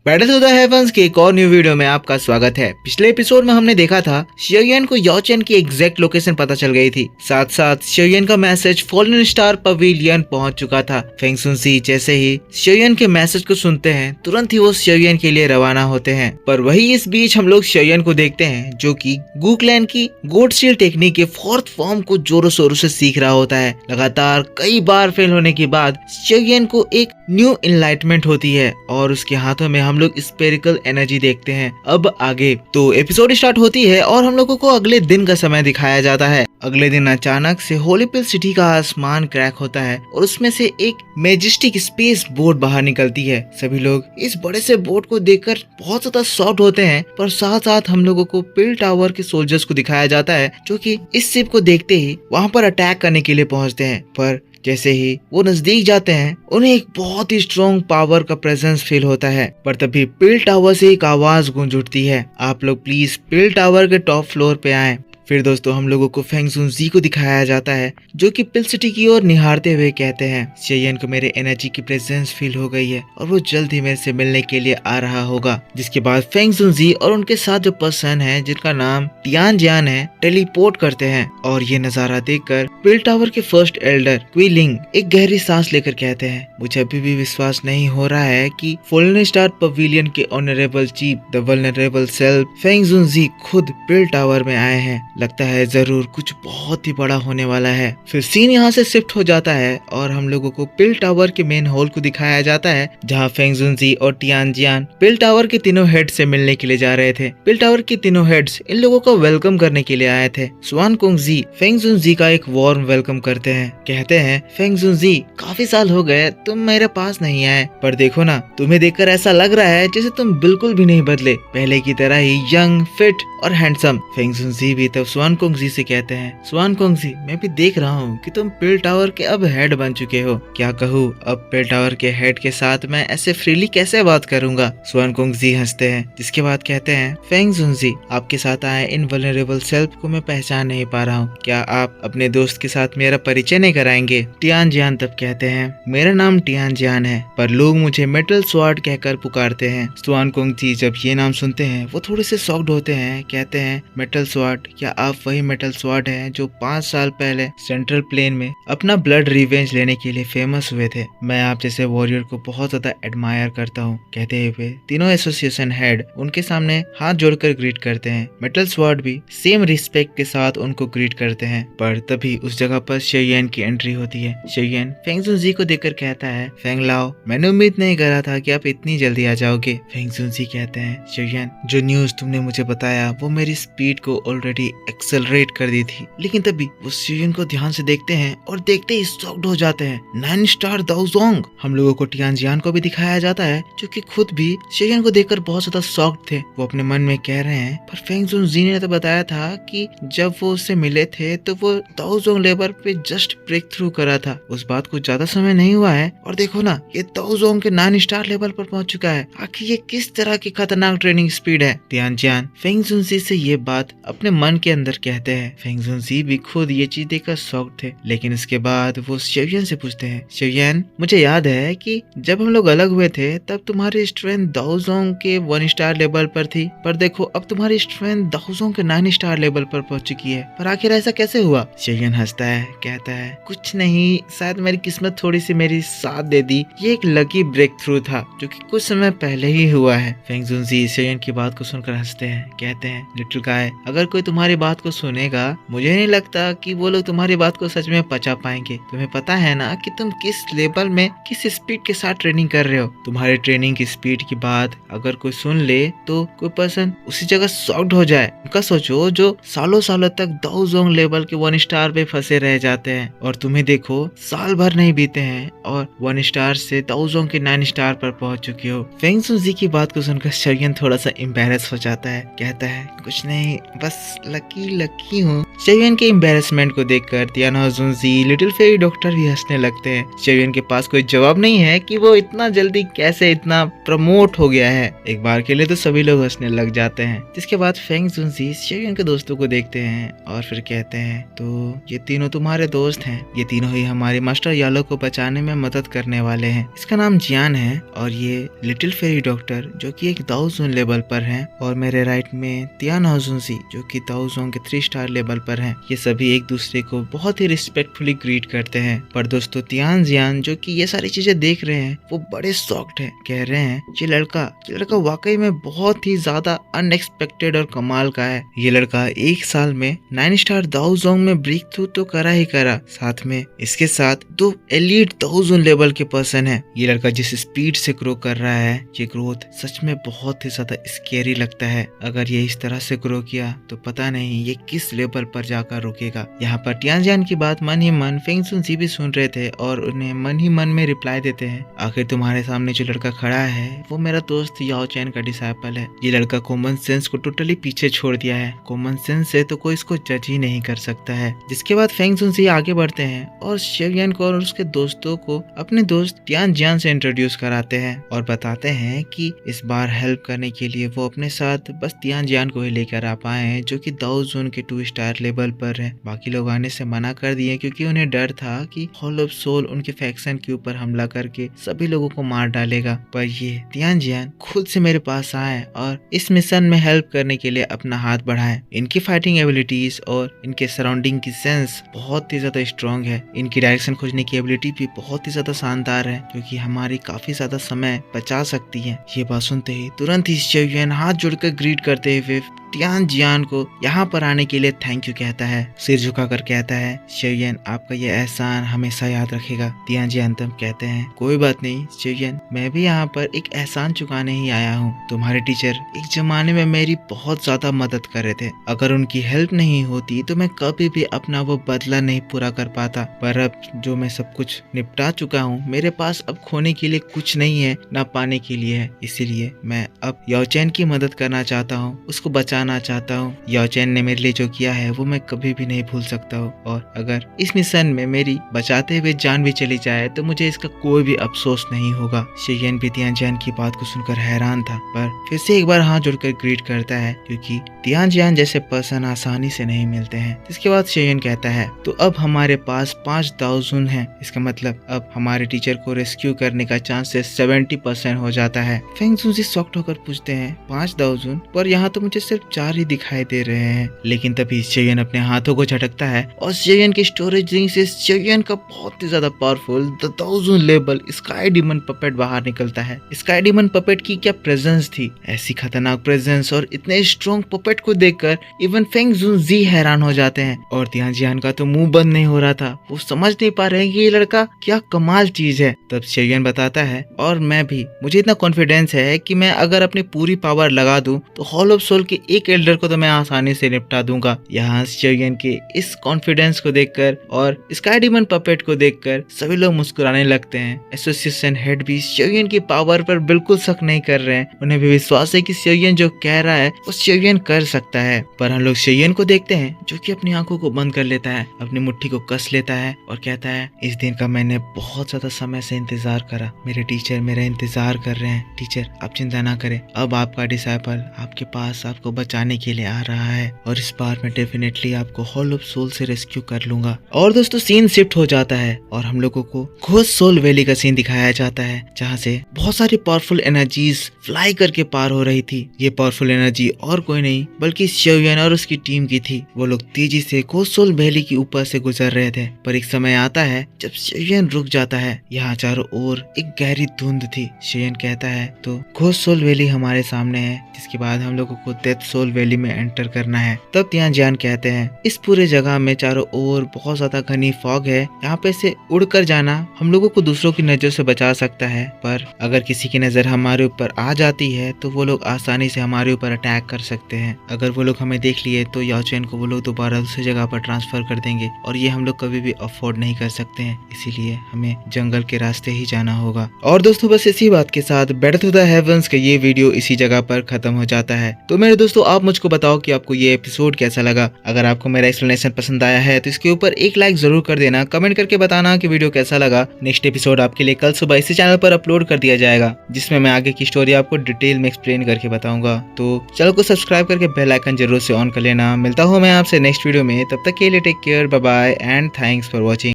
Battle to the heavens के एक और न्यू वीडियो में आपका स्वागत है। पिछले एपिसोड में हमने देखा था शियोयन को याओचेन की एग्जैक्ट लोकेशन पता चल गई थी। साथ साथ शियोयन का मैसेज फॉलन स्टार पवेलियन पहुंच चुका था। फेंग सुनसी जैसे ही शियोयन के मैसेज को सुनते हैं तुरंत ही वो शियोयन के लिए रवाना होते हैं। पर वही इस बीच हम लोग शियोयन को देखते हैं जो कि गू क्लैन की गोड स्टील टेक्निक के फोर्थ फॉर्म को जोरों शोरों से सीख रहा होता है। लगातार कई बार फेल होने के बाद शियोयन को एक न्यू इनलाइटमेंट होती है और उसके हाथों में हम लोग स्पेरिकल एनर्जी देखते हैं। अब आगे तो एपिसोड स्टार्ट होती है और हम लोगों को अगले दिन का समय दिखाया जाता है। अगले दिन अचानक से होलीपिल सिटी का आसमान क्रैक होता है और उसमें से एक मैजेस्टिक स्पेस बोट बाहर निकलती है। सभी लोग इस बड़े से बोट को देखकर बहुत ज्यादा शॉक्ड होते हैं, पर साथ साथ हम लोगों को पिल टावर के सोल्जर्स को दिखाया जाता है जो कि इस शिप को देखते ही वहां पर अटैक करने के लिए पहुंचते हैं। पर जैसे ही वो नजदीक जाते हैं उन्हें एक बहुत ही स्ट्रॉन्ग पावर का प्रेजेंस फील होता है। पर तभी पिल टावर से एक आवाज गूंज उठती है, आप लोग प्लीज पिल टावर के टॉप फ्लोर पे आएं। फिर दोस्तों हम लोगों को फेंग सुनजी को दिखाया जाता है जो कि पिल सिटी की ओर निहारते हुए कहते हैं, शियोयन को मेरे एनर्जी की प्रेजेंस फील हो गई है और वो जल्द ही मेरे से मिलने के लिए आ रहा होगा। जिसके बाद फेंग सुनजी और उनके साथ जो पर्सन है जिनका नाम टियान जियान है टेलीपोर्ट करते हैं। और ये नजारा देखकर पिल टावर के फर्स्ट एल्डर क्विलिंग एक गहरी सांस लेकर कहते हैं, मुझे अभी भी विश्वास नहीं हो रहा है कि फॉलन स्टार पवेलियन के honourable chief the vulnerable self Feng सुनजी खुद पिल टावर में आए हैं। लगता है जरूर कुछ बहुत ही बड़ा होने वाला है। फिर सीन यहाँ से शिफ्ट हो जाता है और हम लोगों को पिल टावर के मेन हॉल को दिखाया जाता है जहाँ फेंग सुनजी और टियान जियान पिल टावर के तीनों हेड से मिलने के लिए जा रहे थे। पिल टावर के तीनों हेड्स इन लोगों को वेलकम करने के लिए आए थे। स्वान कुंगजी फेंग सुनजी का एक वार्म वेलकम करते हैं। कहते हैं, फेंग सुनजी काफी साल हो गए तुम मेरे पास नहीं आए, पर देखो ना तुम्हें देखकर ऐसा लग रहा है जैसे तुम बिल्कुल भी नहीं बदले, पहले की तरह ही यंग, फिट और हैंडसम। फेंग सुनजी भी तब स्वान कुंगजी से कहते हैं, स्वान कुंगजी मैं भी देख रहा हूँ कि तुम पिल टावर के अब हेड बन चुके हो। क्या कहूँ, अब पिल टावर के हेड के साथ मैं ऐसे फ्रीली कैसे बात करूंगा। स्वान कुंगजी हंसते हैं, जिसके बाद कहते हैं, फेंग सुनजी आपके साथ आए इन वल्नरेबल सेल्फ को मैं पहचान नहीं पा रहा हूँ, क्या आप अपने दोस्त के साथ मेरा परिचय नहीं कराएंगे। टियान जियान तब कहते हैं, मेरा नाम टियान जियान है पर लोग मुझे मेटल स्वार्ड कहकर पुकारते हैं। स्वान कुंगजी जब ये नाम सुनते हैं वो थोड़े से शॉक्ड होते हैं। कहते हैं, मेटल स्वार्ड, क्या आप वही मेटल स्वार्ड हैं जो 5 साल पहले सेंट्रल प्लेन में अपना ब्लड रिवेंज लेने के लिए फेमस हुए थे। मैं आप जैसे वॉरियर को बहुत ज्यादा एडमायर करता हूँ। कहते हुए तीनों एसोसिएशन हेड उनके सामने हाथ जोड़कर ग्रीट करते हैं। मेटल स्वार्ड भी सेम रिस्पेक्ट के साथ उनको ग्रीट करते हैं। पर तभी उस जगह पर शियोयन की एंट्री होती है। शियोयन फेंग सुनजी को देखकर कहता है, फेंग लाओ मैंने उम्मीद नहीं करा था कि आप इतनी जल्दी आ जाओगे। फेंग सुनजी कहते हैं, शियोयन जो न्यूज तुमने मुझे बताया वो मेरी स्पीड को ऑलरेडी एक्सेलरेट कर दी थी। लेकिन तभी वो शियोयन को ध्यान से देखते हैं और देखते ही शॉक्ड हो जाते हैं। 9 स्टार दाओजोंग। हम लोगों को टियान जियान को भी दिखाया जाता है जो कि खुद भी शियोयन को देखकर बहुत ज्यादा शॉक्ड थे। वो अपने मन में कह रहे हैं, पर फेंग सुनजी ने तो बताया था कि जब वो उससे मिले थे तो वो दाओजोंग लेवल पे जस्ट ब्रेक थ्रू करा था। उस बात को ज्यादा समय नहीं हुआ है और देखो ना ये दाओजोंग के 9 स्टार लेवल पर पहुंच चुका है। आखिर ये किस तरह की खतरनाक ट्रेनिंग स्पीड है। टियान जियान फेंग सुनजी से ये बात अपने मन के अंदर कहते हैं। फेंग सुनजी भी खुद ये चीज देखकर शॉक्ड थे। लेकिन इसके बाद वो शियोयन से पूछते हैं, शियोयन मुझे याद है कि जब हम लोग अलग हुए थे तब तुम्हारी स्ट्रेंथ दाओजोंग के 1 स्टार लेवल पर थी, पर देखो अब तुम्हारी स्ट्रेंथ दाओजोंग के 9 स्टार लेवल पर पहुंच चुकी है। पर आखिर ऐसा कैसे हुआ। शियोयन हंसता है, कहता है, कुछ नहीं, शायद मेरी किस्मत थोड़ी सी मेरी साथ दे दी। ये एक लकी ब्रेक थ्रू था जो कि कुछ समय पहले ही हुआ है। फेंग सुनजी शियोयन की बात को सुनकर हंसते हैं। कहते हैं, लिटिल गाय अगर कोई तुम्हारी बात को सुनेगा मुझे नहीं लगता कि वो लोग तुम्हारी बात को सच में पचा पाएंगे। तुम्हें पता है ना कि तुम किस लेवल में किस स्पीड के साथ ट्रेनिंग कर रहे हो। तुम्हारी ट्रेनिंग की स्पीड की बात अगर कोई सुन ले तो कोई पर्सन उसी जगह शॉक्ड हो जाए। उनका सोचो जो सालों सालों तक दाओजोंग लेवल के 1 स्टार पे फंसे रह जाते हैं और तुम्हें देखो साल भर नहीं बीते हैं और 1 स्टार से दाओजोंग के 9 स्टार पर पहुंच चुकी हो। फेंग सुनजी की बात को सुनकर शियोयन थोड़ा सा एम्बैरेस हो जाता है। कहता है, कुछ नहीं, बस लक लकी हूँ। शेयन के एम्बेरसमेंट को देखकर तियान होजुनजी लिटिल फेरी डॉक्टर भी हंसने लगते हैं। शेयन के पास कोई जवाब नहीं है कि वो इतना जल्दी कैसे इतना प्रमोट हो गया है। एक बार के लिए तो सभी लोग हंसने लग जाते हैं। जिसके बाद फेंग जुनजी शेयन के दोस्तों को देखते हैं और फिर कहते हैं तो ये तीनों तुम्हारे दोस्त हैं, ये तीनों ही हमारे मास्टर यालो को बचाने में मदद करने वाले हैं। इसका नाम जियान है और ये लिटिल फेरी डॉक्टर जो कि एक दाओजोन लेवल पर है, और मेरे राइट में तियान होजुनजी जो कि दाओजोन के 3 स्टार लेवल पर हैं। ये सभी एक दूसरे को बहुत ही रिस्पेक्टफुली ग्रीट करते हैं। पर दोस्तों तियान जियान जो कि ये सारी चीजें देख रहे हैं वो बड़े शॉक्ड हैं। कह रहे हैं ये लड़का वाकई में बहुत ही ज्यादा अनएक्सपेक्टेड और कमाल का है। ये लड़का 1 साल में 9 स्टार दाओजोन में ब्रेक थ्रू तो करा ही करा, साथ में इसके साथ 2 एलीट दाओजोन लेवल के पर्सन है। ये लड़का जिस स्पीड से ग्रो कर रहा है, ये ग्रोथ सच में बहुत ही ज्यादा स्केरी लगता है। अगर ये इस तरह से ग्रो किया तो पता नहीं ये किस लेवल पर जाकर रुकेगा। यहाँ पर तियान जियान की बात मन ही मन फेंग जुनजी भी सुन रहे थे और उन्हें मन ही मन में रिप्लाई देते हैं, आखिर तुम्हारे सामने जो लड़का खड़ा है वो मेरा दोस्त याओ चैन का डिसाइपल है। ये लड़का कॉमन सेंस को टोटली पीछे छोड़ दिया है। कॉमन सेंस से तो कोई इसको जज ही नहीं कर सकता है। जिसके बाद फेंग जुनजी आगे बढ़ते हैं और शेयन को और उसके दोस्तों को अपने दोस्त तियान जियान से इंट्रोड्यूस कराते हैं और बताते हैं कि इस बार हेल्प करने के लिए वो अपने साथ बस तियान जियान को ही लेकर आ पाए हैं जो कि दाओजोन के 2 स्टार लेवल पर है। बाकी लोग आने से मना कर दिए क्योंकि उन्हें डर था कि हॉल ऑफ सोल उनके फैक्शन के ऊपर हमला करके सभी लोगों को मार डालेगा। पर ये तियान जियान खुद से मेरे पास आए और इस मिशन में हेल्प करने के लिए अपना हाथ बढ़ाए। इनकी फाइटिंग एबिलिटीज और इनके सराउंडिंग की सेंस बहुत ही ज्यादा स्ट्रॉन्ग है। इनकी डायरेक्शन खोजने की एबिलिटी भी बहुत ही ज्यादा शानदार है जो कि हमारी काफी ज्यादा समय बचा सकती है। ये बात सुनते ही तुरंत ही शेयन हाथ जोड़कर ग्रीट करते हुए तियान जियान को यहाँ पर आने के लिए थैंक यू कहता है। सिर झुकाकर कहता है शेयन आपका ये एहसान हमेशा याद रखेगा। तियान जियान तब कहते हैं कोई बात नहीं शेयन, मैं भी यहाँ पर एक एहसान चुकाने ही आया हूँ। तुम्हारे टीचर एक जमाने में मेरी बहुत ज्यादा मदद कर रहे थे, अगर उनकी हेल्प नहीं होती तो मैं कभी भी अपना वो बदला नहीं पूरा कर पाता। पर अब जो मैं सब कुछ निपटा चुका हूँ, मेरे पास अब खोने के लिए कुछ नहीं है, ना पाने के लिए है। इसीलिए मैं अब याओ चैन की मदद करना चाहता हूँ, उसको बचाना चाहता हूँ। याओ चैन ने मेरे लिए जो किया है वो मैं कभी भी नहीं भूल सकता हूँ, और अगर इस मिशन में मेरी बचाते हुए जान भी चली जाए तो मुझे इसका कोई भी अफसोस नहीं होगा। शेयन भी तियान जियान की बात को सुनकर हैरान था, पर फिर से एक बार हाथ जोड़कर ग्रीट करता है क्योंकि तियान जियान जैसे पर्सन आसानी से नहीं मिलते हैं। इसके बाद शेयन कहता है तो अब हमारे पास 5 दाओजोन है, इसका मतलब अब हमारे टीचर को रेस्क्यू करने का चांसेस 70% हो जाता है। फेंग जुनजी शॉक्ड होकर पूछते हैं 5 दाओजोन, पर यहाँ तो मुझे सिर्फ 4 ही दिखाई दे रहे हैं। लेकिन तभी शेयन अपने हाथों को झटकता है और शेयन की स्टोरेज रिंग से शेयन का बहुत ही ज्यादा पावरफुल द दाओजोन लेवल स्काई डीमन पपेट बाहर निकलता है। स्काई डीमन पपेट की क्या प्रेजेंस थी, ऐसी खतरनाक प्रेजेंस और इतने स्ट्रॉन्ग पपेट को देखकर इवन फेंग जुनजी हैरान हो जाते हैं। और तियान जियान का तो मुंह बंद नहीं हो रहा था, वो समझ नहीं पा रहे हैं कि ये लड़का क्या कमाल चीज है। तब शेयन बताता है और मैं भी, मुझे इतना कॉन्फिडेंस है कि मैं अगर अपनी पूरी पावर लगा दूं तो हॉल ऑफ सोल के एक एल्डर को तो मैं आसानी से निपटा दूंगा। यहाँ शेयन के इस कॉन्फिडेंस को देखकर और स्काई डीमन पपेट को देखकर सभी लोग मुस्कुराने लगते हैं। एसोसिएशन हेड भी शेयन की पावर पर बिल्कुल शक नहीं कर रहे हैं, उन्हें भी विश्वास है कि शेयन जो कह रहा है वो शेयन कर सकता है। पर हम लोग शेयन को देखते हैं जो कि अपनी आंखों को बंद कर लेता है, अपनी मुट्ठी को कस लेता है और कहता है इस दिन का मैंने बहुत ज्यादा समय से इंतजार करा, मेरे टीचर मेरा इंतजार कर रहे हैं। टीचर आप चिंता ना करें, अब आपका डिसाइपल आपके पास आपको बचाने के लिए आ रहा है और इस बार मैं डेफिनेटली आपको हॉल ऑफ सोल से रेस्क्यू कर लूंगा। और दोस्तों सीन शिफ्ट हो जाता है और हम लोगों को घोस्ट सोल वैली का सीन दिखाया जाता है जहाँ से बहुत सारी पावरफुल एनर्जीज फ्लाई करके पार हो रही थी। ये पावरफुल एनर्जी और कोई नहीं बल्कि शेयन और उसकी टीम की थी। वो लोग तेजी से घोस्ट सोल वैली के ऊपर से गुजर रहे थे, पर एक समय आता है जब शेयन रुक जाता है। यहाँ चारों ओर एक गहरी धुंध थी। शेयन कहता है तो घोस्ट सोल वैली हमारे सामने है, जिसके बाद हम लोगों को डेथ सोल वैली में एंटर करना है। तब तियान जियान कहते हैं इस पूरे जगह में चारों ओर बहुत ज्यादा घनी फॉग है, यहाँ पे से उड़कर जाना हम लोगों को दूसरों की नजर से बचा सकता है, पर अगर किसी की नजर हमारे ऊपर आ जाती है तो वो लोग आसानी से हमारे ऊपर अटैक कर सकते हैं। अगर वो लोग हमें देख लिए तो याओ चैन को वो लोग दोबारा दूसरी जगह पर ट्रांसफर कर देंगे और ये हम लोग कभी भी अफोर्ड नहीं कर सकते हैं, इसीलिए हमें जंगल के रास्ते ही जाना होगा। और दोस्तों बस इसी बात के साथ बैटल टू द हेवंस का ये वीडियो इसी जगह पर खत्म हो जाता है। तो मेरे दोस्तों आप मुझको बताओ कि आपको ये एपिसोड कैसा लगा। अगर आपको मेरा एक्सप्लेनेशन पसंद आया है तो इसके ऊपर एक लाइक जरूर कर देना, कमेंट करके बताना कि वीडियो कैसा लगा। नेक्स्ट एपिसोड आपके लिए कल सुबह इसी चैनल पर अपलोड कर दिया जाएगा, जिसमें मैं आगे की स्टोरी आपको डिटेल में एक्सप्लेन करके बताऊंगा। तो चैनल को सब्सक्राइब करके बेल आइकन जरूर से ऑन कर लेना। मिलता हूँ मैं आपसे नेक्स्ट वीडियो में, तब तक के लिए take care, bye bye and thanks for watching.